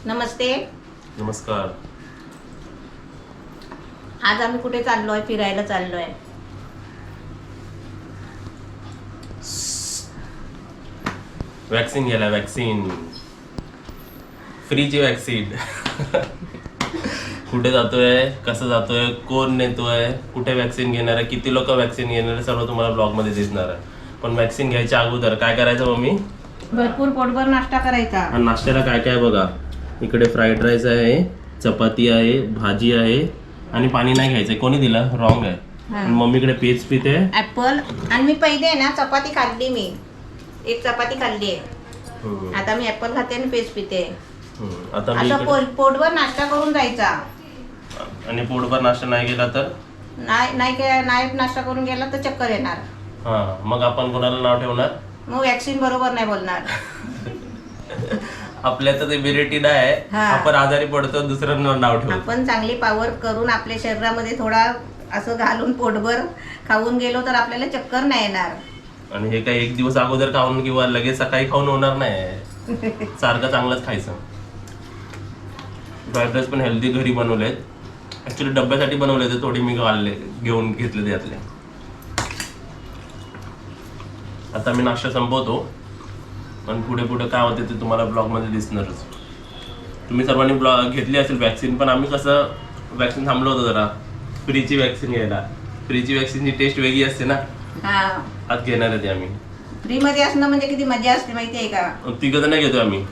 नमस्ते. नमस्कार. आज आम्ही कुठे चाललोय? फिरायला चाललोय. वॅक्सिन घ्यायला. वॅक्सिन फ्रीची वॅक्सिन. कुठे जातोय, कसं जातोय, कोण नेतोय, कुठे वॅक्सिन घेणार आहे, किती लोक वॅक्सिन घेणार आहे, सर्व तुम्हाला ब्लॉग मध्ये दिसणार आहे. पण वॅक्सिन घ्यायच्या अगोदर काय करायचं मम्मी? भरपूर पोटभर नाश्ता करायचा. आणि नाश्त्याला काय काय बघा, इकडे फ्राईड राईस आहे, चपाती आहे, भाजी आहे आणि पाणी नाही घ्यायचंय. कोणी दिलं? रॉंग आहे. आणि मम्मीकडे पेज पिते, ऍपल. आणि मी पहिले ना चपाती खाल्ली, मी एक चपाती खाल्ली आहे. आता मी ऍपल खाते आणि पेज पिते. आता मी असं पोटभर नाश्ता करून जायचा. आणि पोटभर नाश्ता नाही केला तर नाही नाश्ता करून गेला तर चक्कर येणार. हा, मग आपण कोणाला नाव ठेवणार? मग वॅक्सिन बरोबर नाही बोलणार. आपल्यात इम्युनिटी नाही, आपण आजारी पडतो, दुसऱ्यांना नाव ठेवतो. आपण चांगली पावर करून आपल्या शरीरामध्ये थोडा असं घालून पोटभर खाऊन गेलो तर आपल्याला चक्कर नाही येणार. आणि हे काही एक दिवस अगोदर खाऊन किंवा लगेच सकाळी खाऊन होणार नाही. सारखं चांगलंच खायचं. फ्राईड राईस पण हेल्दी घरी बनवलेत. ऍक्च्युली डब्यासाठी बनवले ते, थोडी मी घेऊन घेतले त्यातले. आता मी नाश्ता संपवतो, पण पुढे पुढे काय होते ते तुम्हाला ब्लॉग मध्ये दिसणारच. तुम्ही सर्वांनी ब्लॉग घेतली असेल वॅक्सिन, पण आम्ही कसं वॅक्सिन थांबलो होतो जरा फ्रीची वॅक्सिन घ्यायला. फ्रीची वॅक्सिनची टेस्ट वेगळी असते ना. आज घेणार आहे ते आम्ही. फ्री मध्ये असणं म्हणजे किती मजा असते माहिती आहे का? तिघं नाही घेतोय आम्ही,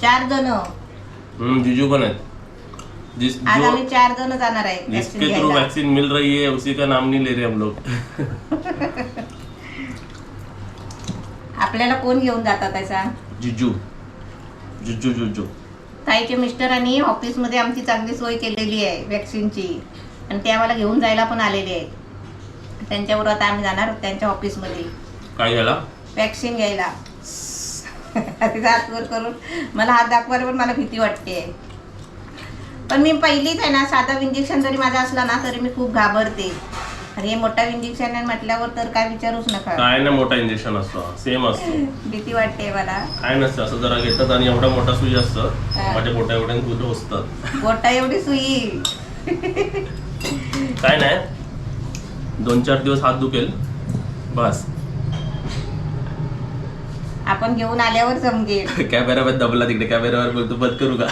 4 जण. जीजू पण आहेत. आज आम्ही 4 जण जाणार आहे. जिसके थ्रू वैक्सीन मिल रही है उसी का नाम नहीं ले रहे हम लोग. आपल्याला कोण घेऊन जातात त्याचा? जिजू. जुजू जुजू. ताईचे मिस्टरांनी ऑफिस मध्ये आमची चांगली सोय केलेली आहे वॅक्सिनची, आणि ते आम्हाला घेऊन जायला पण आलेले आहेत. त्यांच्याबरोबर आता आम्ही जाणार त्यांच्या ऑफिस मध्ये. काय घ्यायला? वॅक्सिन घ्यायला. हात वर करून मला हात दाखवायला पण मला भीती वाटते. पण मी पहिलीच आहे ना, साधा इंजेक्शन जरी माझा असला ना तरी मी खूप घाबरते. अरे मोठा इंजेक्शन आहे म्हटल्यावर तर काय विचारूच नका. काय ना, मोठा इंजेक्शन असतो, सेम असतो. भीती वाटते मला. काय नसतं, असं जरा घेतात आणि एवढा मोठा सुई असतं, माझ्या बोटा एवढ्या दूध असतात. बोटा एवढी सुई. काय नाही, 2-4 दिवस हात दुखेल बस. आपण घेऊन आल्यावर समजेल. कॅमेरावर दबला तिकडे, कॅमेरावर बोलतो बंद करू का?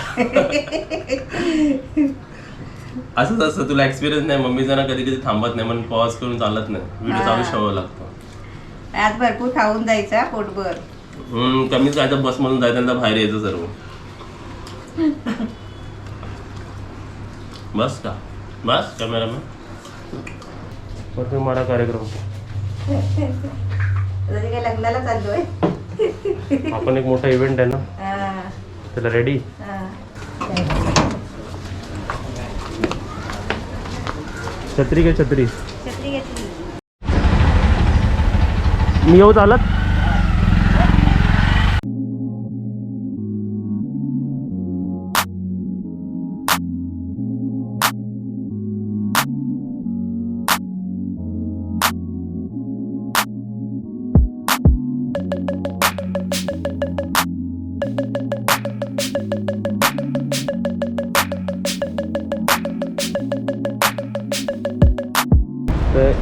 असंच असतं, तुला एक्सपिरियन्स नाही. मम्मी जरा कधी कधी थांबत नाही, म्हणून पॉज करून चालत नाही, व्हिडिओ चालू ठेवावा लागतो. आज भरपूर खाऊन जायचा पोटभर. कमीच जायचं, बस मधून जायचं, त्यांना बाहेर यायचं सर्व. बस का? बस कॅमेरामॅन मारा कार्यक्रम. काय लग्नाला चाललोय आपण, एक मोठा इव्हेंट आहे ना, त्याला रेडी. छत्री घे, छत्री. छत्री घेतली. मी येऊ चालत.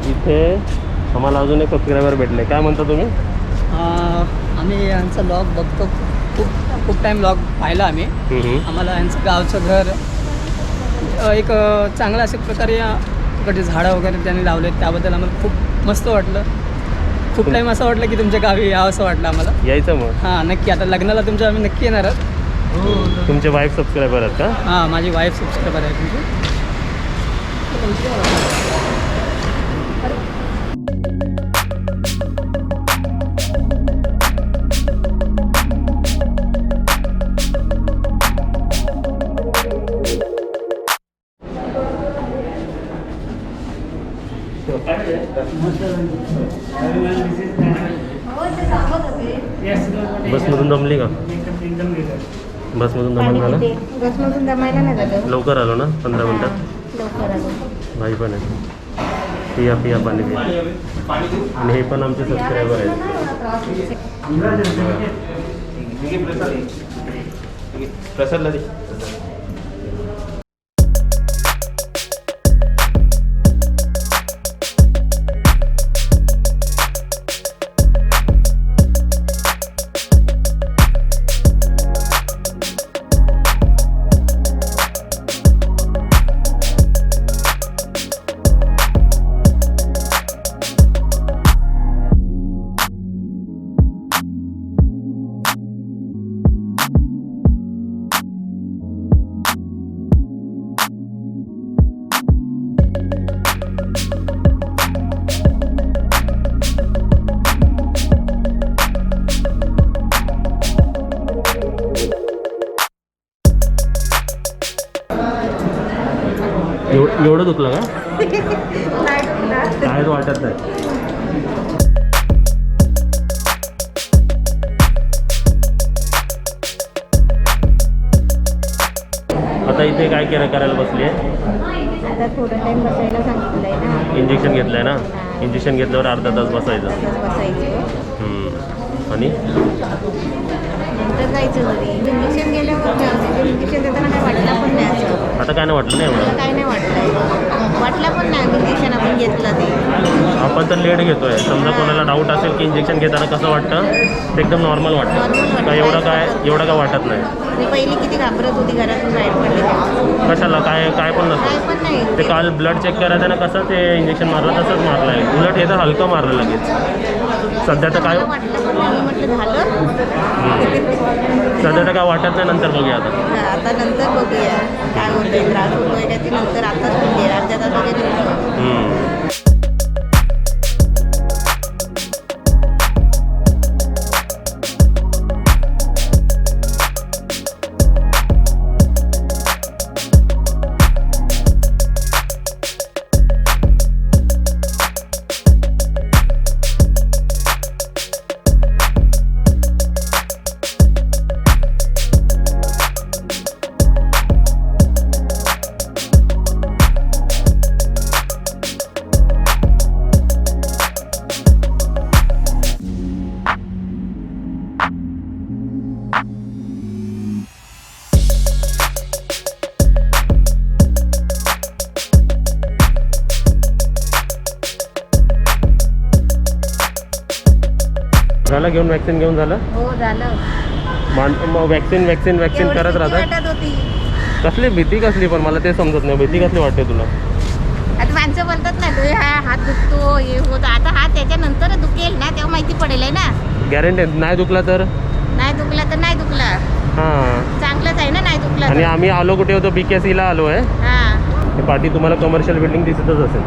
इथे आम्हाला अजून एक सबस्क्रायबर भेटले. काय म्हणता तुम्ही? आम्ही यांचा ब्लॉग बघतो, खूप टाईम ब्लॉग पाहिला आम्ही. आम्हाला यांचं गावचं घर एक चांगलं अशा प्रकारे इकडचे झाडं वगैरे त्यांनी लावले, त्याबद्दल आम्हाला खूप मस्त वाटलं. खूप टाईम असं वाटलं की तुमच्या गावी यावं असं वाटलं आम्हाला. यायचं मग? हां नक्की. आता लग्नाला तुमच्या आम्ही नक्की येणार आहोत. तुमचे वाईफ सबस्क्रायबर आहेत का? हां माझी वाईफ सबस्क्रायबर आहे तुमची. बसमधून दमली का? बसमधून दमन झालं? बसमधून दमायला नाही झालं. लवकर आलो ना, 15 मिनिटात. लवकर आलो. भाई पण आहे. पिया पाणी पिया. आणि हे पण आमचे सबस्क्रायबर आहेत. प्रसादला दे. एवढं दुखलं का? काय वाटत नाही. आता इथे काय करायला बसली आहे? आता थोडा टाइम बसायला सांगितलंय ना. इंजेक्शन घेतलंय ना. इंजेक्शन घेतल्यावर अर्धा तास बसायचं. बसायचं आणि नंतर जायचं घरी. इंजेक्शन गेल्यावर इंजेक्शन देताना काय वाटलं पण नाही असं. आता काय नाही वाटलं नाही एवढं? काय नाही वाटलं पण नाही इंजेक्शन आपण घेतलं ते. आपण तर लेट घेतोय. समजा कोणाला डाऊट असेल की इंजेक्शन घेताना कसं वाटतं, ते एकदम नॉर्मल वाटतं का? एवढं काय वाटत नाही. मी पहिली किती घाबरत होती घरातून बाहेर पडले. कशाला? काय पण काय नसतं. पण नाही. ते काल ब्लड चेक करायचं ना, कसं ते इंजेक्शन मारलं तसंच मारलं आहे. उलट हे तर हलकं मारलं लगेच. सध्या तर काय वाटलं पण नाही. मी म्हटलं झालं. सध्या तर काय वाटत नाही. नंतर बघूया आता. आता नंतर बघूया काय होतंय, त्रास होतोय का ते नंतर. आताच बघूया अर्ध्या तास वगैरे. झालं घेऊन? वॅक्सिन घेऊन झालं? हो झालं. मग वॅक्सिन करत राहतात. वाटत होती. कसली भीती कसली? पण मला ते समजत नाही. भीती कसली वाटते तुला? आता माणसं बोलतात ना तुझे हात दुखतो हे होत. आता हात त्याच्यानंतर दुखेल ना, तेव्हा माहिती पडेल आहे ना. गॅरंटी नाही दुखला तर? नाही दुखला तर नाही दुखला. हां. चांगलंच आहे ना नाही दुखला. आणि आम्ही आलो कुठे होतो? BKC आलो आहे. हां. पाठी तुम्हाला कमर्शियल बिल्डिंग दिसतच असेल.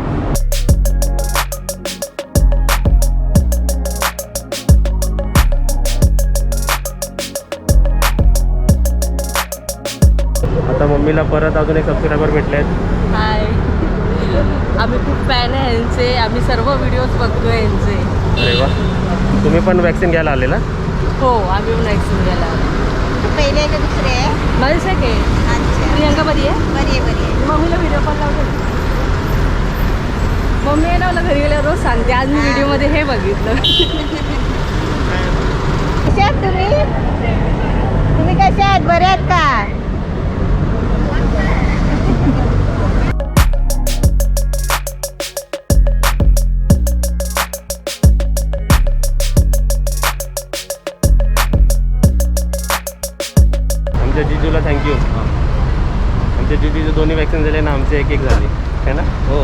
आता मम्मीला परत अजून एक सबस्क्रायबर भेटले आहेत. हाय, आम्ही खूप फॅन आहे यांचे. आम्ही सर्व व्हिडिओज बघतो यांचे. अरे वा. तुम्ही पण वॅक्सिन घ्यायला आलेला? हो, आम्ही पण वॅक्सिन घ्यायला. पहिले आहे का दुसरे आहे? माझं सेकंड. अच्छा. प्रियंका बरी आहे? बरी आहे. मम्मीला व्हिडिओ कॉल लावतो. मम्मी आहे ना, मला घरी गेल्यावर रोज सांगते आज मी व्हिडिओमध्ये हे बघितलं. कशा आहात तुम्ही कशा आहात? बरे आहात का? आमच्या जिजूला थँक्यू. आमच्या जिजूचे दोन्ही वॅक्सिन झाले ना, आमचे एक झाले है ना. हो.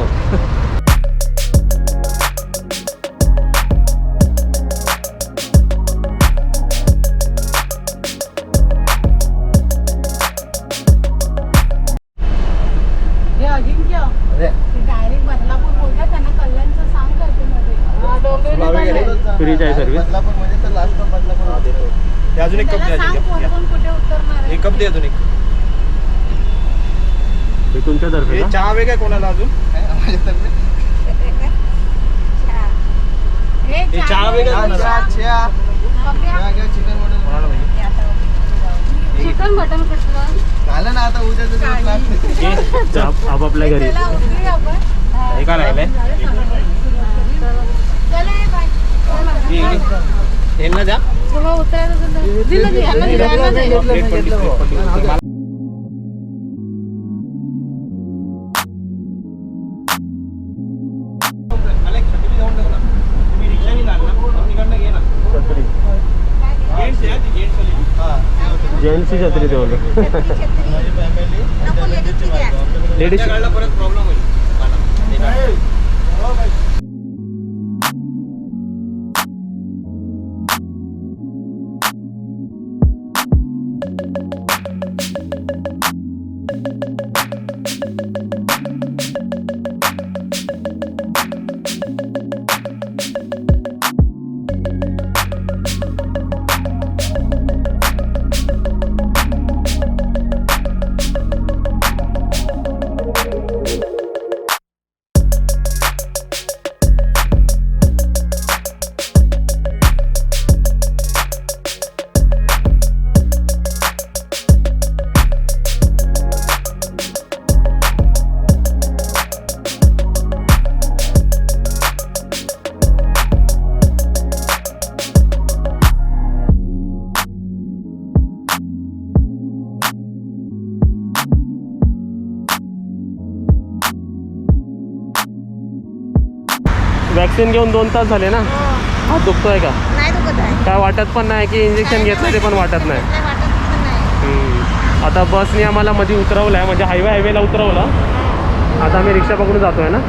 डायरेक्ट बदलापूर बोलतात त्यांना कल्याणचं सांग फ्रीच आहे सर्विस. बदलापूरमध्ये तर लास्ट ऑफ बदलापूर देतो. ते अजून एक कप द्या. कुठे उतरणार एक कप दे अजून एक. हे तुमच्यातर्फे हे का? चहा वेग आहे कोणाला अजून? हे चहा वेग आहे. चहा चिकन मटन कोणाला पाहिजे? चिकन मटन कसलं झालं ना आता उद्याचं दिवस लागते. आपापल्या घरी. हे काय राहिलंय? हे ना द्या. बाबा उतरायचं दिलं की ह्यांना दिलं, ह्यांना दिलं. जेंट्सची छत्री ते बोलतो. नको लेडीजची द्या. लेडीज परत प्रॉब्लेम होईल वॅक्सिन घेऊन 2 तास झाले ना. हात दुखतोय का? नाही दुखत आहे. काय वाटत पण नाही की इंजेक्शन घेतलं ते पण वाटत नाही. काय वाटत पण नाही. आता बसने आम्हाला मध्ये उतरवलं आहे, म्हणजे हायवेला उतरवलं. आता आम्ही रिक्षा पकडून जातोय ना.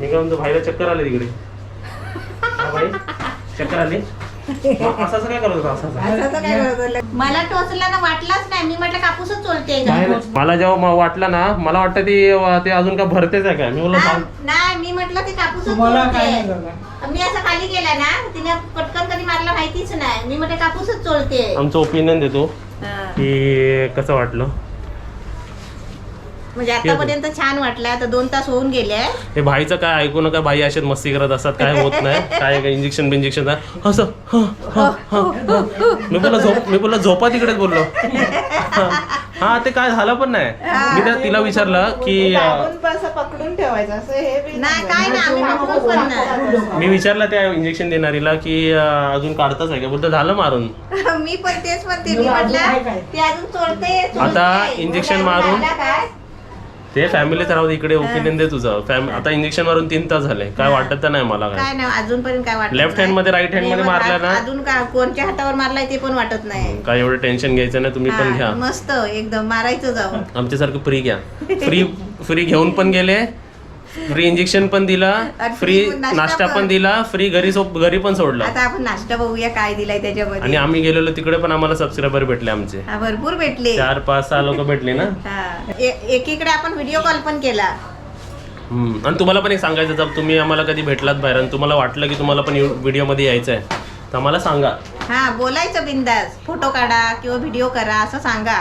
मी काय म्हणतो, भाईला चक्कर आले तिकडे. हा भाई, चक्कर आली. असं काय करत होता? असं तर काय करत होतं? मला टोचला ना, वाटलाच नाही. मी म्हटलं कापूसच चोलते का? मला जेव्हा वाटलं ना, मला वाटतं ते अजून का भरतेच आहे काय. मी बोललो हा, नाही मी म्हटलं ते कापूसच चोलते. मी असं खाली गेला ना, तिने पटकन कधी मारला माहितीच नाही. मी म्हटलं कापूसच चोलते. आमचं ओपिनियन देतो हा. की कसं वाटलं. म्हणजे आतापर्यंत छान वाटलं. आता 2 तास होऊन गेले. हे भाईचं काय ऐकू नका, भाई अशात मस्ती करत असतात, काय होत नाही. काय इंजेक्शन बिंजेक्शन असं. मी बोललो झोपा तिकडेच बोललो. हा ते काय झालं पण नाही. मी तिला विचारलं की पकडून ठेवायचं असं हे बी नाही काय नाही, आम्ही पकडून पण नाही. मी विचारलं त्या इंजेक्शन देणारीला की अजून काढताच आहे का. बोलतो झालं मारून. मी पण तेच म्हणते. मी म्हटलं ते अजून चोळते. आता इंजेक्शन मारून काय ते फॅमिलीत राहू दे, इकडे ओपिनियन दे तुझं. आता इंजेक्शन मारून 3 तास झाले, काय वाटत तर नाही मला. काय नाही अजूनपर्यंत काय वाटत लेफ्ट हँड मध्ये राईट हँड मध्ये मारला ना, अजून काय कोणत्या हातावर मारलाय ते पण वाटत नाही. काय एवढं टेन्शन घ्यायचं नाही. तुम्ही पण हा, घ्या. मस्त एकदम मारायचं जाऊन. आमच्यासारखं फ्री घ्या. फ्री घेऊन पण गेले, फ्री इंजेक्शन पण दिला, आणि फ्री free नाश्ता नाश्ता पण. पण दिला, फ्री घरी पण सोडला. आता आपण नाश्ता बघूया काय दिलाय आणि त्याच्यामध्ये. आम्ही गेलेलो तिकडे पण आम्हाला सबस्क्रायबर भेटले आमचे. हा, भरपूर भेटले. 4, 5, 6 लोक भेटले ना. हा. एकीकडे आपण व्हिडिओ कॉल पण केला. आणि तुम्हाला पण एक सांगायचं, जर तुम्ही आम्हाला कधी भेटलात बाहेर आणि तुम्हाला वाटलं की तुम्हाला पण व्हिडिओ मध्ये यायचं आहे तर आम्हाला सांगा. हा, बोलायचं बिंदास. फोटो काढा किंवा व्हिडिओ करा असं सांगा.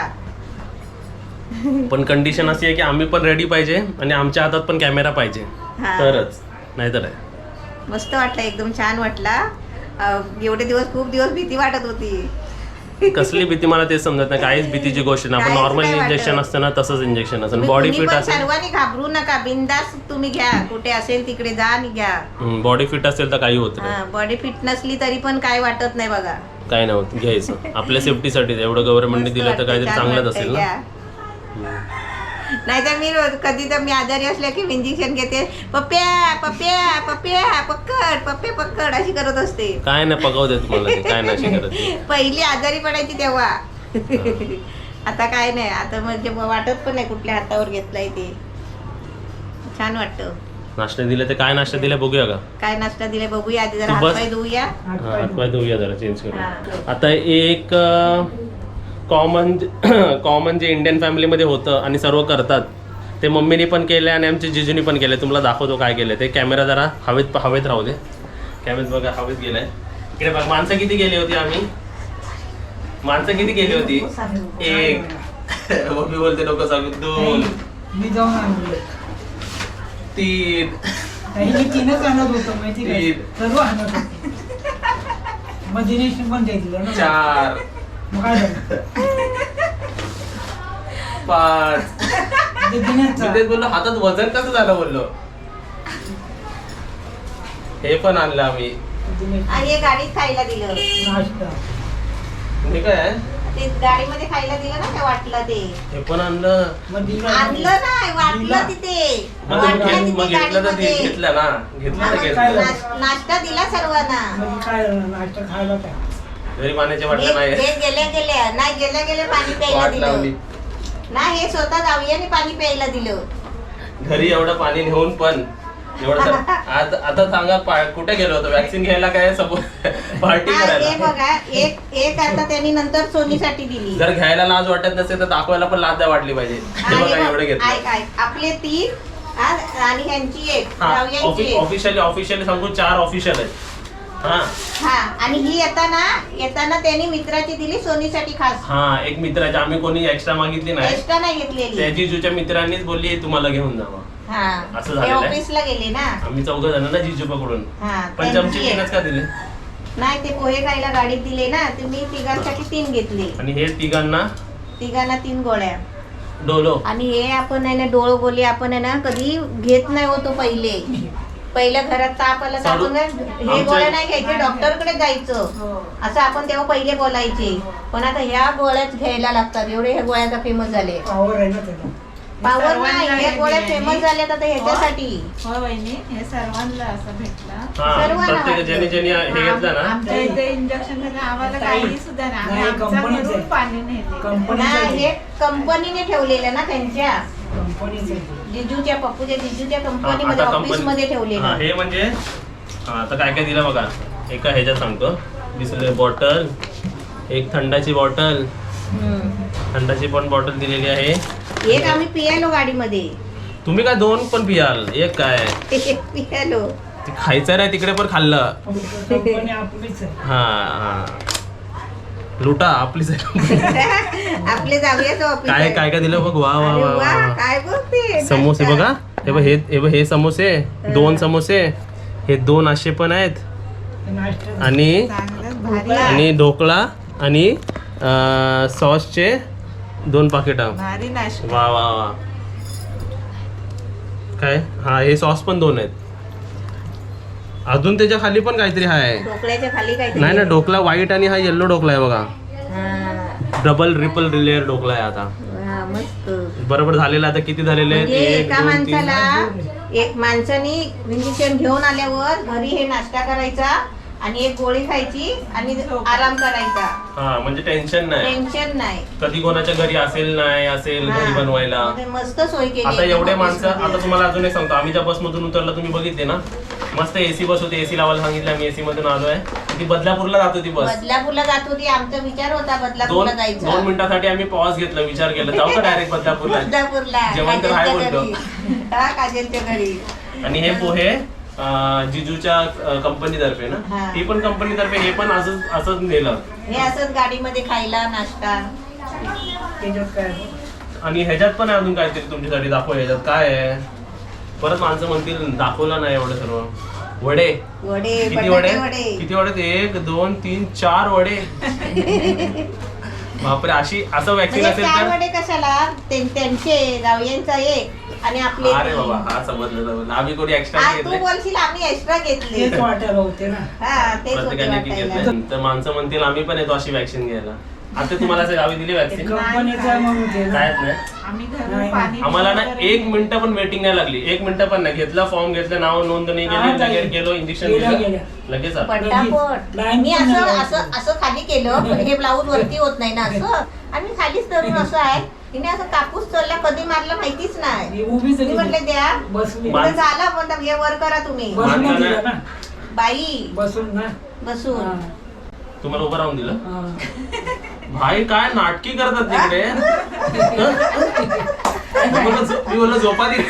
पण कंडिशन अशी आहे की आम्ही पण रेडी पाहिजे आणि आमच्या हातात पण कॅमेरा पाहिजे, हा. तरच. नाहीतर आहे. मस्त वाटलं, एकदम छान वाटला. एवढे दिवस खूप दिवस भीती वाटत होती. कसली भीती मला तेच समजत नाही. काहीच भीतीची गोष्ट नाही. आपण काहीच नॉर्मल नाही वाटत. इंजेक्शन असतं ना तसंच इंजेक्शन असतं. तुम्ही बॉडी कुणी फिट पण असेल, सर्वांनी घाबरू नका. बिंदास तुम्ही घ्या. कुठे असेल तिकडे जा आणि घ्या. बॉडी फिट असेल तर काही होत नाही. बॉडी फिट नसली तरी पण काय वाटत नाही बघा. काय नाही होत, घ्यायचं आपल्या सेफ्टीसाठी. एवढं गव्हर्नमेंटने दिलं तर काहीतरी चांगलंच असेल ना. नाहीतर मी कधी तर मी आजारी असल्या की इंजेक्शन घेते. पप्प्या पप्प्या पप्प्या पक्कड, पप्प्या पक्कड अशी करत असते. काय नाही पगाव देत मला ते, काय नाही अशी करत ते. पहिली आजारी पडायची तेव्हा. आता काय नाही. आता म्हणजे वाटत पण नाही कुठल्या हातावर घेतलाय ते. छान वाटतं. नाश्ता दिले तर काय नाश्ता दिला बघूया का. काय नाश्ता दिले बघूया. आधी जरा तू बस. हातपाय धुवूया. हातपाय धुवूया जरा, चेंज हा. करू. आता एक कॉमन जे इंडियन फॅमिलीमध्ये होतं आणि सर्व करतात ते मम्मीने पण केले आणि आमच्या जिजूनी पण केले. तुम्हाला दाखवतो काय केलं ते. कॅमेरा जरा हवेत राहू दे. कॅमेऱ्यात बघा हवेत गेलाय. इकडे बघ माणसं किती गेली होती आम्ही. माणसं किती गेली होती. 1 मम्मी बोलते नको सांगू. 2 मी जाऊन आणलो 3 मी 3च आणत होतो माहिती काय तीन. सर्व आणत होतो. मग दिनेश पण घेतलं ना 4 मग काय झालं 5 ते दिनेशचा मी तेच बोललो हातात वजन कसं झालं बोललो. हे पण आणलं आम्ही. दिनेश आणि हे गाडीत खायला दिलं. नाश्ता हे काय आहे? ते गाडीमध्ये खायला दिलं ना ते वाटलं ते. हे पण आणलं. मग दिलं आणलं नाही वाटलं तिथे. मग वाटलं तिथे घेतलं तर गाडीमध्ये. घेतलं ना. घेतलं तर हा, घेतलं. नाश्ता दिला सर्वांना. म्हणजे काय नाश्ता खायला काय घरी पाण्याचे वाटलं नाही. हे गेल्या पाणी प्यायला वाट लावली. दिलं नाही. हे स्वतः जाऊयाने पाणी प्यायला दिलं. घरी एवढं पाणी नेऊन पण एवढं आता सांगा कुठे गेलो होतो वॅक्सिन घ्यायला काय पार्टी हा, हे करायला. बघा एक आता त्यांनी नंतर सोनीसाठी दिली. जर घ्यायला लाज वाटत नसेल तर दाखवायला पण लाज वाटली पाहिजे. हे आणि बघा बघ, एवढं घेतलं. ऐक आपले 3 आणि ह्यांची 1 हा जाऊयांची 1. ऑफिशियली सांगू 4 ऑफिशियल आहेत. हा हा आणि ही येताना त्यांनी मित्राची दिली सोनीसाठी खास. हा एक मित्राची आम्ही कोणी एक्स्ट्रा मागितली नाही. एक्स्ट्रा नाही घेतलेली. त्या जिजूच्या मित्रांनीच बोलली "हे तुम्हाला घेऊन जावा." हा असं हे झालेलं आहे. ऑफिसला गेले ना. आम्ही 4 जण ना जिजू पकडून. हा पण त्यांची चमचे एक. 3च का दिले. नाही ते पोहे खायला गाडीत दिले ना. तुम्ही तिघांसाठी 3 घेतले. आणि हे तिघांना 3 गोळ्या. डोलो. आणि हे आपण आहे ना डोळ गोळी आपण आहे ना कधी घेत नाही होतो पहिल्या घरात ताप आला तर आपण हे गोळ्या नाही घ्यायचे डॉक्टरकडे जायचं असं आपण तेव्हा पहिले बोलायचे. पण आता ह्या गोळ्याच घ्यायला लागतात. एवढे ह्या गोळ्या आता फेमस झाले. पावर आहे ना त्याला पावर नाही ह्या गोळ्या फेमस झाल्यात आता ह्याच्यासाठी. हो वहिनी हे सर्वांना असं भेटला. हा सर्वांना प्रत्येक वाटलं. ज्याने हे घेतलं ना. आमच्या इथे इंजेक्शन झालं आम्हाला काही सुद्धा नाही. आम्ही नाही, आमच्या कंपनीचं घरून आहे. पाणी नेले. कंपनीचं नाही आहे. हे कंपनीने ठेवलेलं ना त्यांच्या कंपनीचं आहे. जिजूच्या हा, कंपनीमध्ये आता ऑफिस मध्ये हा, ठेवलेलं. हे म्हणजे हा, आता काय काय दिलं बघा. एका ह्याच्यात सांगतो. दिसले बॉटल. एक थंडाची बॉटल. थंडाची पण बॉटल दिलेली आहे. एक आम्ही पियालो गाडीमध्ये. तुम्ही काय 2 पण पियाल. एक काय एक पियालो. ते खायचं नाही तिकडे पण खाल्लं. कंपनी आपलीच आहे. हा हा लुटा आपलीच आहे. आपले जाऊया तो ऑफिस काय आहे. काय काय दिलं बघ. वा वा अरे वा वा, वा. काय बोलते समोसे नाश्ता. बघा. हे समोसे 2 समोसे. हे 2 असे पण आहेत. नाश्ता आणि चांगलंच भारी आहे. आणि ढोकळा आणि सॉसचे 2 पाकिटं. भारी नाश्ता. वा वा वा. काय हा हे सॉस पण 2 आहेत. अजून त्याच्या खाली पण काहीतरी आहे. ढोकळ्याच्या खाली काय नाही ना ढोकळा व्हाईट आणि हा येल्लो ढोकळा आहे बघा. डबल रिपल लेअर ढोकळा आहे आता. मस्त. बरोबर झालेला. आता किती झालेले आहेत. म्हणजे 1 एका 2 3 माणसाला एक माणसाने इंजेक्शन घेऊन आल्यावर घरी हे नाश्ता करायचा आणि एक गोळी खायची आणि आराम करायचा. हा म्हणजे टेन्शन नाही. टेन्शन नाही. कधी कोणाच्या घरी असेल नाही असेल घरी बनवायला. म्हणजे मस्त सोय केली. आता एवढे एकदम माणसं. ऑफिसमध्ये. आता तुम्हाला अजून एक सांगतो. आम्ही ज्या बसमधून उतरला तुम्ही बघितले ना. मस्त एसी बस होती. एसी लावायला सांगितलं. आम्ही एसी मधून आलोय. ती बदलापूरला जात होती बस. बदलापूरला जात होती. आमचा विचार होता बदलापूरला 2 जायचा. मिनिटासाठी आम्ही पॉज घेतला. विचार केला जाऊ का डायरेक्ट बदलापूरला. बदलापूरला जेवण तर आहे काजलच्या बोलतो. घरी. हा, काजलच्या घरी. आणि हे पोहे जिजूच्या कंपनीतर्फे ना. हा. ती पण कंपनीतर्फे. हे पण असंच नेलं. हे असंच गाडीमध्ये खायला नाश्ता. त्याच्यात काय आणि ह्याच्यात पण आहे अजून काहीतरी तुमच्यासाठी दाखव. ह्याच्यात काय आहे. परत माणसं म्हणतील दाखवलं नाही एवढं सर्व. वडे. वडे किती वडे. बटाटे वडे. किती वडे. 1 2 3 4 वडे. बापरे. असं वॅक्सिन म्हणजे असेल 4 तर. वडे कशाला त्यांचे जावयांचा एक आणि आपले अरे 3. बाबा हा समजलं. आम्ही कोणी एक्स्ट्रा हा, तू घेतले. बोलशील आम्ही एक्स्ट्रा घेतले. तेच वाटायला होते ना. हा तेच होते प्रत्येकाने ती वाटायला. घेतली. तर माणसं म्हणतील आम्ही पण येतो अशी वॅक्सिन घ्यायला. आता तुम्हाला असं गावी दिली वॅक्सिन. कंपनीचं आहे म्हणून ते ना. काय नाही. आम्ही घरून नाही. पाणी आम्हाला ना वगैरे 1 मिनिट पण वेटिंग नाही लागली. 1 मिनिट पण नाही. घेतला फॉर्म घेतलं नाव नोंदणी हा, केली चालेल. लगेच गेलो इंजेक्शन गेल्या, दिलं गेल्या. लगेच आलो. पटापट. लाईन मी पण असं नाही असं लावायची. असं खाली केलं हे ब्लाऊज वरती होत नाही ना असं. आणि खालीच धरून असं आहे. तिने असं कापूस चोरला कधी मारला माहितीच नाही. ही उभीच मी आहे म्हटलं ती. द्या. बसली मा- तर झाला पण हे वर करा तुम्ही. बसून माणसाला- दिलं ना. बाई बसून ना. बसून. हा. तुम्हाला उभं राहून दिलं. हा. भाई काय नाटकी करतात तिकडे. मी बोललो झोपा दे.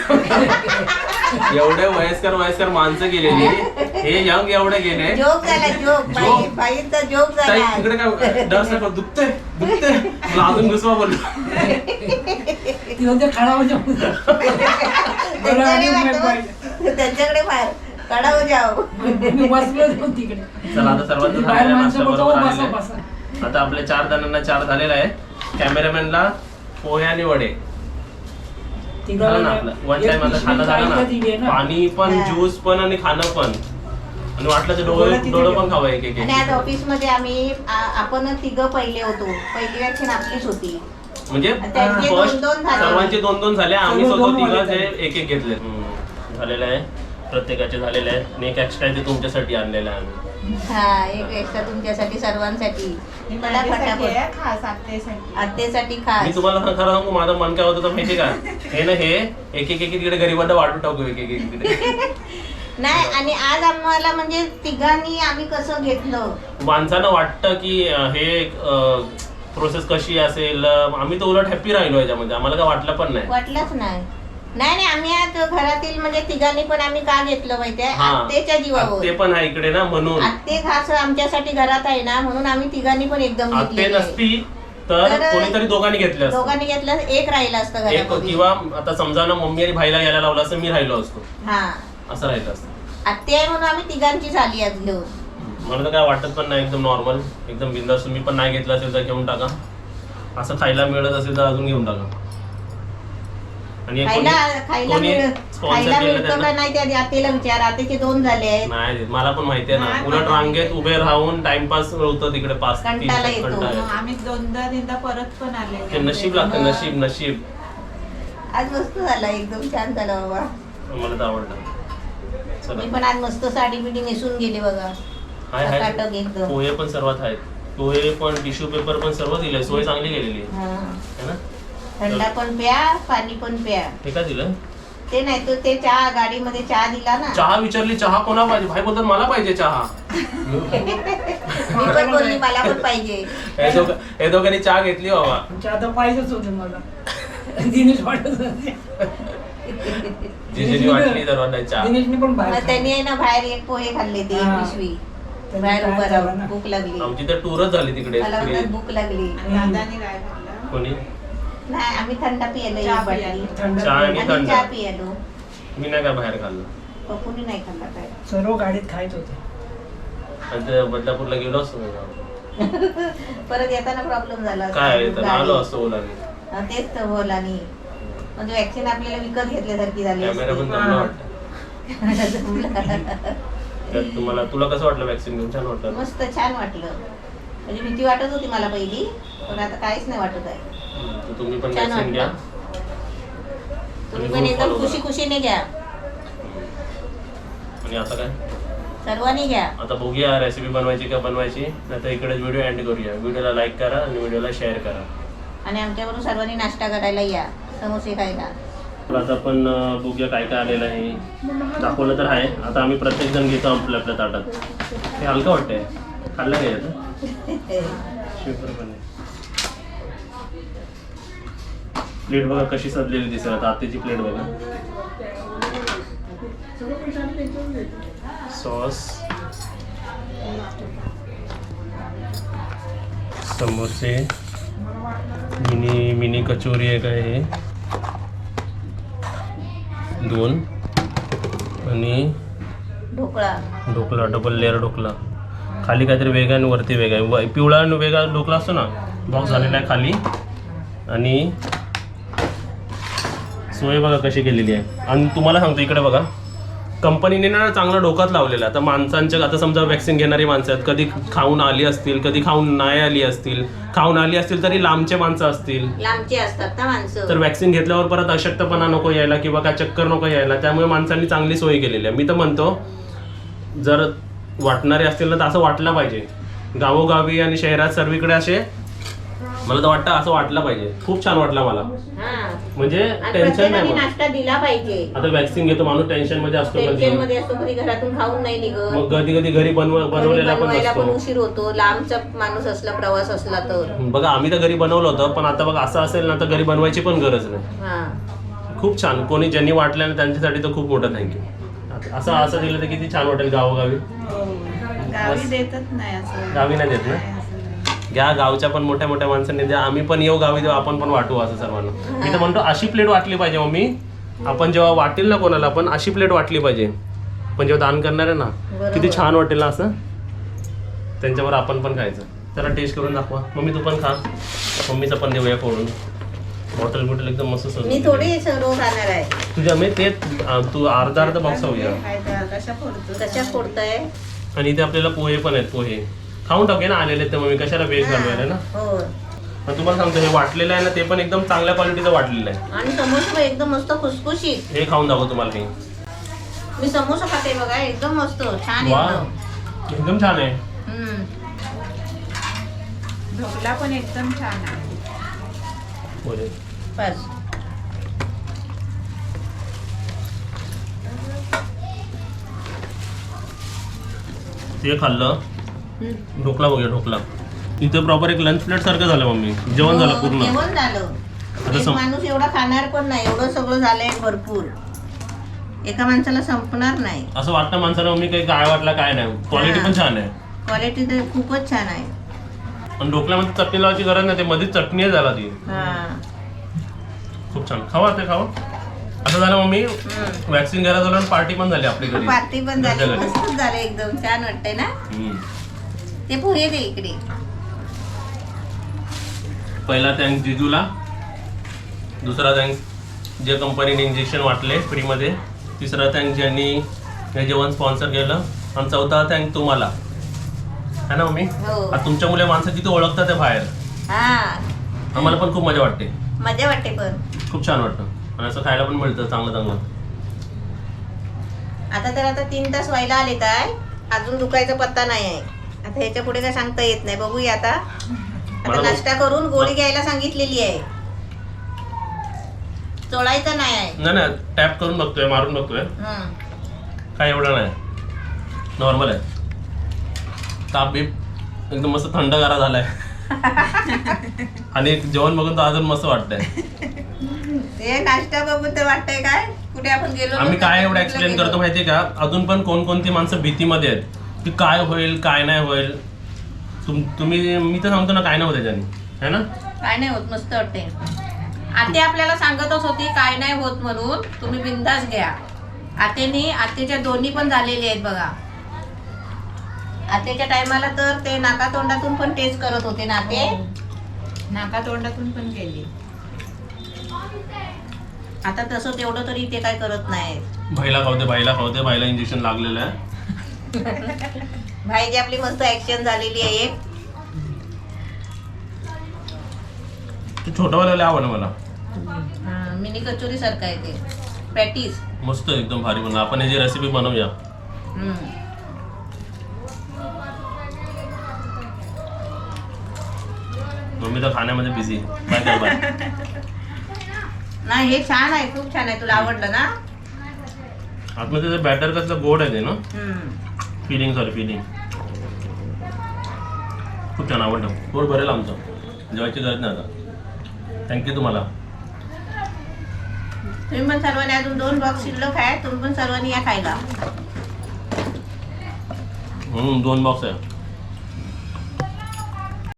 एवढे वयस्कर माणसं गेलेली, हे यंग एवढे गेले. जोक झाला जोक, बाईचा जोक ताई, झाला. तिकडे काय डस नाही, दुखते मला अजून दुसरा बोललो. त्यांच्याकडे बाहेर कडा हो जाओ. चला आता सर्वांचं झालेलं आहे, नाश्ता बरोबर आलेला आहे. आता आपल्या 4 जणांना 4 झालेला आहे. कॅमेरामॅनला पोहे आणि वडे झालं ना आपलं. वन टाइम आता खाणं झालं ना, पाणी पण ज्यूस पण आणि खाणं पण, आणि वाटलं तर डोळं पण खावं एक एक. आणि आज ऑफिस मध्ये आम्ही आपण तिघं पहिले होतो. पहिली वॅक्सिन आपलीच होती. म्हणजे त्यांचे first 2-2 झाले. सर्वांचे 2-2 झाले, आम्ही स्वतः तिघं एक एक घेतले. झालेलं आहे, प्रत्येकाचे झालेले आहे. आणि एक एक्स्ट्रा ते तुमच्यासाठी आणलेलं आहे आम्ही. हा, एक एक्स्ट्रा तुमच्यासाठी सर्वांसाठी. मला माझ्यासाठी फटाफट आहे, खास आत्यासाठी. आत्तेसाठी मी खास. तुम्हाला खरं सांगू, माझं मन काय होतं तर माहिती का, हे ना हे एक एक तिकडे गरीबांना वाटून टाकू एक एक तिकडे. नाही, आणि आज आम्हाला म्हणजे तिघांनी आम्ही कसं घेतलं. माणसांना वाटतं की हे प्रोसेस कशी असेल. आम्ही तर उलट हॅप्पी राहिलो याच्यामध्ये, आम्हाला काय वाटलं पण नाही. वाटलंच नाही. नाही, आम्ही आज घरातील म्हणजे तिघांनी पण आम्ही का घेतलं माहितीये, हा. आत्तेच्या जीवावर. ते पण आहे इकडे ना, म्हणून आत्ते खास आमच्यासाठी घरात आहे ना, म्हणून आम्ही तिघांनी पण एकदम आत्ते घेतलेली आहे. नसती तर कोणीतरी दोघांनी घेतलं असतं. दोघांनी घेतलं, एक राहिलं असतं एक, घरामध्ये. किंवा आता समजा ना मम्मी आणि भाईला घ्यायला लावलं असतं, मी राहिलो असतो, हा, असं राहिलं असतं. आत्ते आहे म्हणून आम्ही तिघांचीच आली आज घेऊन. मला तर काय वाटत पण नाही, एकदम नॉर्मल, एकदम बिंदास. तुम्ही पण नाही घेतलं असेल तर घेऊन टाका. असं खायला मिळत असेल तर अजून घेऊन टाका. आणि खायला कोणी खायला स्पॉन्सर केलं मिळतं का त्यांना नाही त्या आत्तेला विचार. आत्तेचे 2 झाले आहेत. नाही, मला पण माहिती आहे ना. नाही, उलट पण रांगेत उभे राहून टाइमपास होतं तिकडे 5 कंटाळा येतो. आम्ही 2-3दा परत पण आले. ते नशीब लागतं, नशीब. आज मस्त झाला, एकदम छान झाला बाबा. मला तर आवडलं. चला, मी पण आज मस्त साडी बिडी नेसून गेले बघा. हाय टकाटक एकदम. पोहे पण सर्वात आहेत. पोहे पण, टिश्यू पेपर पण सर्व दिले. सोय चांगली केलेली हा. आहे ना. थंडा पण प्या, पाणी पण प्या. हे काय दिलं? ते नाही तर ते चहा गाडीमध्ये चहा दिला ना. चहा विचारली, चहा कोणा पाहिजे? भाई बोलतात मला पाहिजे चहा. मी पण बोलली मला पण पाहिजे. हे दोघांनी चहा घेतली बाबा. आता पाहिजेच होते मला. दिनेश वाटत जिजेनी वाटली सर्वांना चहा. दिनेशने पण मग बाहेर त्यांनी आहे ना बाहेर एक पोहे खाल्ले ते हा. पिशवी. त्यांनी बाहेर काय उभं खाल्लं राहून ना? भूक लागली. आमची तर टूरच झाली तिकडे. मला म्हणतात भूक लागली. दादाने काय खाल्लं? कोणी? नाही, आम्ही थंडा पियालो चहा एक बाटली. पियालो. थंड चहा आणि आणि थंड. चहा पियालो. मी नाही काय बाहेर खाल्लं. पप्पूनी नाही खाल्ला काय. सर्व गाडीत खायच होते. आणि ते बदलापूरला गेलो असतो मी. परत येताना प्रॉब्लेम झाला असता. काय तर आलो गाडी. असतो ओलाने. हा, तेच तर बोल. आणि म्हणजे वॅक्सिन आपल्याला विकत घेतल्यासारखी झाली कॅमेरा पण असती. चांगला वाटतं. तर तुला कसं वाटलं वॅक्सिन घेऊन? छान वाटलं? मस्त छान वाटलं. म्हणजे भीती वाटत होती मला पहिली, पण आता काहीच नाही वाटत आहे. तर तुम्ही पण छान वॅक्सिन घ्या. वाटलं. तुम्ही पण एकदम खुशी खुशीने घ्या. आणि आता काय, सर्वांनी घ्या. आता बघूया रेसिपी बनवायची का बनवायची. नाही तर इकडेच व्हिडिओ एंड करूया. व्हिडिओला लाईक करा आणि व्हिडिओला शेअर करा. आणि आमच्याबरोबर सर्वांनी नाश्ता करायला या, समोसे खायला. तर आता आपण बघूया काय काय आलेलं आहे. दाखवलं तर आहे. आता आम्ही प्रत्येक जण घेतो आपल्या आपल्या ताटात. हे हलका वाटतंय. खाल्लं काय आता शिवपर पण आहे. प्लेट बघा कशी सजलेली दिसेल. आता आत्याची प्लेट बघा. सॉस, समोसे, मिनी कचोरी आहे काय हे 2, आणि ढोकळा, डबल लेअर ढोकळा. खाली काहीतरी वेगळा आणि वरती वेगळा. पिवळा आणि वेगळा ढोकळा असतो ना, बॉक्स झालेला आहे खाली. आणि सोय बघा कशी केलेली आहे. आणि तुम्हाला सांगतो इकडे बघा, कंपनीने ना चांगला डोकाच लावलेला. आता माणसांच्या, आता समजा वॅक्सिन घेणारी माणसं आहेत, कधी खाऊन आली असतील, कधी खाऊन नाही आली असतील. खाऊन आली असतील तरी लांबचे माणसं असतील, लांबचे असतात ना माणसं. तर वॅक्सिन घेतल्यावर परत अशक्तपणा नको यायला किंवा काय चक्कर नको यायला. त्यामुळे माणसांनी चांगली सोय केलेली आहे. मी तर म्हणतो जर वाटणारे असतील ना तर असं वाटलं पाहिजे. गावोगावी आणि शहरात सर्वीकडे असे मला तर वाटतं असं वाटलं पाहिजे. खूप छान वाटलं मला. हा म्हणजे आणि टेन्शन प्रत्येकाने नाही मग. नाश्ता दिला पाहिजे. आता वॅक्सिन घेतो माणूस टेन्शन मध्ये असतो टेन्शन कधी. मध्ये असतो, कधी घरातून खाऊन नाही निघत, मग कधी कधी घरी घरी बनवलेला पण बनवायला पण नसतो. उशीर होतो. लांबचा माणूस असला, प्रवास असला तर. बघा आम्ही तर घरी बनवलं होतं, पण आता बघा असं असेल ना तर घरी बनवायची पण गरज नाही. हा खूप छान. कोणी ज्यांनी वाटलं ना त्यांच्यासाठी तर खूप मोठं थँक्यू. असं दिलं तर किती छान वाटेल गावोगावी. गावी देतच नाही असं. गावी नाही देत ना. नाही, असं नाही. घ्या गावच्या पण मोठ्या मोठ्या माणसांनी द्या. आम्ही पण येऊ गावी तेव्हा आपण पण वाटू असं सर्वांना. मी तर म्हणतो अशी प्लेट वाटली पाहिजे मम्मी. आपण जेव्हा वाटेल ना कोणाला पण अशी प्लेट वाटली पाहिजे. पण जेव्हा दान करणार आहे ना बरोबर. किती छान वाटेल ना असं. त्यांच्यावर आपण पण खायचं. त्याला टेस्ट करून दाखवा. मम्मी तू पण खा. मम्मीचं पण देऊया फोडून. बॉटल बिटल एकदम मस्त मी सजवून थोडी सर्व खाणार आहे. तुझ्या मी ते तू अर्धा बॉक्स होऊया. काय त्या कशा फोडतो? कशा फोडताय? आणि इथे आपल्याला पोहे पण आहेत. पोहे खाऊन टाकूया ना आलेले तर मम्मी कशाला वेस्ट घालवायला ना. हो. पण तुम्हाला सांगतो हे वाटलेलं आहे ना ते पण एकदम चांगल्या क्वालिटीचं वाटलेलं आहे. आणि समोसा एकदम मस्त खुसखुशीत. हे खाऊन दाखव तुम्हाला हे. मी समोसा खाते बघा, एकदम मस्त छान वा एकदम. एकदम छान आहे. हम्म. ढोकला पण एकदम छान आहे. पोहे. बस. ते खाल्लं. ढोकला बघूया ढोकला. इथे प्रॉपर एक लंच प्लेट सारखं झालं मम्मी. जेवण झालं हो, पूर्ण. जेवण झालं. आता एक माणूस एवढा खाणार पण नाही. एवढं सगळं झालंय भरपूर. एका माणसाला संपणार नाही. असं वाटतं माणसाला मम्मी काही काय वाटलं काय नाही. क्वालिटी हा. पण छान आहे. क्वालिटी तर खूपच छान आहे. पण ढोकल्यामध्ये चटणी लावायची गरज नाही. ते मध्येच चटणी आहे झाला ती. हा. खूप छान. खावा ते खावा. असं झालं मम्मी हम्म. वॅक्सिन घ्यायला झालं आणि पार्टी पण झाली आपली घरी. पार्टी पण झाली. घरच्या घरी. मस्त झालं एकदम छान वाटतंय ना. हम्म. ते पोहे दे इकडे. पहिला थँक्स जिजूला. दुसरा थँक्स जे कंपनीने इंजेक्शन वाटले फ्रीमध्ये. तिसरा थँक्स ज्यांनी हे जेवण स्पॉन्सर केलं. आणि चौथा थँक्स तुम्हाला है ना मम्मी. हो. आता तुमच्या मुले माणसं किती ओळखतात ते बाहेर. हा. आम्हाला पण खूप मजा वाटते. मजा वाटते पण. खूप छान वाटतं. आणि असं खायला पण मिळतं चांगलं चांगलं. आता 3 तास व्हायला आले काय, अजून दुखायचा पत्ता नाही आहे. आता ह्याच्या पुढे काय सांगता येत नाही. बघूया आता. आता मला- नाश्ता करून गोळी घ्यायला सांगितलेली आहे. चोळायचं नाही आहे. नाही टॅप करून बघतोय, मारून बघतोय. हं. काय एवढं नाही, नॉर्मल आहे. ताप बीप एकदम मस्त थंडगारा झालाय. आणि जेवण बघून तर अजून मस्त वाटतंय. ते नाश्ता बघून तर वाटतंय काय कुठे आपण गेलो आम्ही नव्हतो, काय एवढं कुठलं एक्सप्लेन गेलो. करतो माहितीये का. अजून पण कोणकोणती माणसं भीतीमध्ये आहेत की काय होईल काय नाही होईल. तुम्ही मी तर सांगतो ना काय नाही होत त्याच्याने, है ना. काय नाही होत, मस्त वाटते. आते आपल्याला सांगतच होती काय नाही होत म्हणून, तुम्ही बिंदास घ्या. आतेच्या दोन्ही पण झालेली आहेत बघा. आतेच्या टायमाला तर ते नाका तोंडातून पण टेस्ट करत होते ना ते. नाका तोंडातून पण गेली. आता तसं तेवढं तरी ते काय करत नाही. भाईला खावते भाईला इंजेक्शन लागलेलं आहे. भाईची आपली मस्त ऍक्शन झालेली आहे एक. ते छोटंवाला आवडलं मला. मिनी कचोरी सारखं आहे ते. पॅटीस. मस्त एकदम भारी बनवलं. आपण याची रेसिपी बनवूया. मम्मी तर खाण्यामध्ये बिझी. काय करणार. नाही हे छान आहे, खूप छान आहे. तुला आवडलं ना. आतमध्ये ते बॅटर कसलं गोड आहे ते ना. हम्म. फिलिंग खूप छान आवडलं. पोट भरेल आमचं. जेवायची गरज नाही आता. थँक्यू तुम्हाला. तुम्ही पण सर्वांनी अजून 2 बॉक्स शिल्लक आहे. तुम्ही पण सर्वांनी या खायला. 2 बॉक्स आहे.